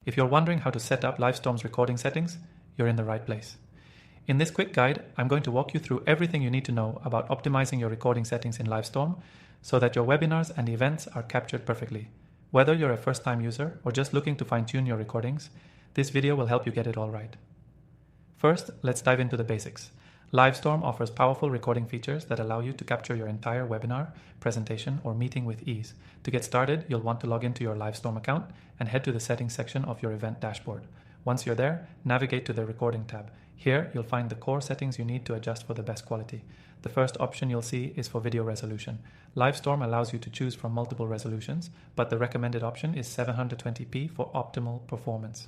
If you're wondering how to set up Livestorm's recording settings, you're in the right place. In this quick guide, I'm going to walk you through everything you need to know about optimizing your recording settings in Livestorm so that your webinars and events are captured perfectly. Whether you're a first-time user or just looking to fine-tune your recordings, this video will help you get it all right. First, let's dive into the basics. Livestorm offers powerful recording features that allow you to capture your entire webinar, presentation, or meeting with ease. To get started, you'll want to log into your Livestorm account and head to the settings section of your event dashboard. Once you're there, navigate to the recording tab. Here, you'll find the core settings you need to adjust for the best quality. The first option you'll see is for video resolution. Livestorm allows you to choose from multiple resolutions, but the recommended option is 720p for optimal performance.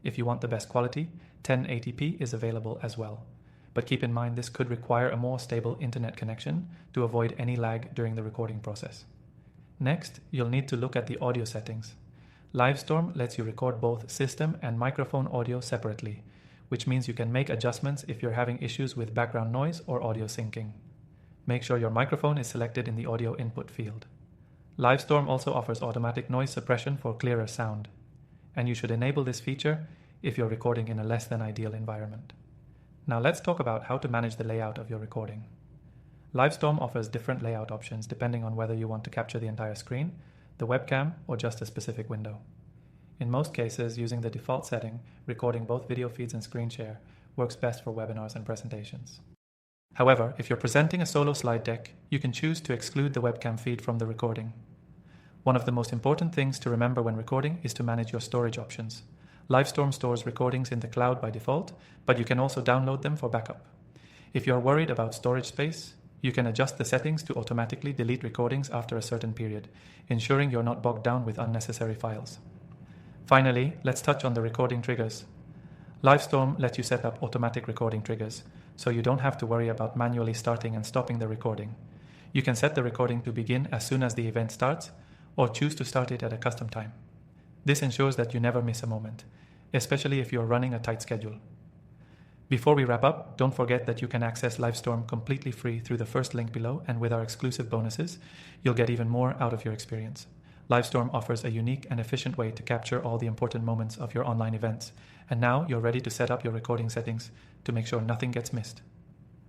If you want the best quality, 1080p is available as well. But keep in mind this could require a more stable internet connection to avoid any lag during the recording process. Next, you'll need to look at the audio settings. Livestorm lets you record both system and microphone audio separately, which means you can make adjustments if you're having issues with background noise or audio syncing. Make sure your microphone is selected in the audio input field. Livestorm also offers automatic noise suppression for clearer sound, and you should enable this feature if you're recording in a less than ideal environment. Now let's talk about how to manage the layout of your recording. Livestorm offers different layout options depending on whether you want to capture the entire screen, the webcam, or just a specific window. In most cases, using the default setting, recording both video feeds and screen share, works best for webinars and presentations. However, if you're presenting a solo slide deck, you can choose to exclude the webcam feed from the recording. One of the most important things to remember when recording is to manage your storage options. Livestorm stores recordings in the cloud by default, but you can also download them for backup. If you're worried about storage space, you can adjust the settings to automatically delete recordings after a certain period, ensuring you're not bogged down with unnecessary files. Finally, let's touch on the recording triggers. Livestorm lets you set up automatic recording triggers, so you don't have to worry about manually starting and stopping the recording. You can set the recording to begin as soon as the event starts, or choose to start it at a custom time. This ensures that you never miss a moment, especially if you're running a tight schedule. Before we wrap up, don't forget that you can access Livestorm completely free through the first link below, and with our exclusive bonuses, you'll get even more out of your experience. Livestorm offers a unique and efficient way to capture all the important moments of your online events, and now you're ready to set up your recording settings to make sure nothing gets missed.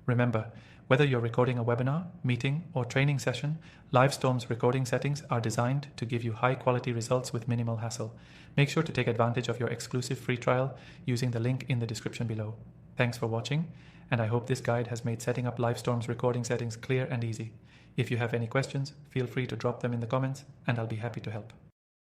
Remember, whether you're recording a webinar, meeting, or training session, Livestorm's recording settings are designed to give you high-quality results with minimal hassle. Make sure to take advantage of your exclusive free trial using the link in the description below. Thanks for watching, and I hope this guide has made setting up Livestorm's recording settings clear and easy. If you have any questions, feel free to drop them in the comments, and I'll be happy to help.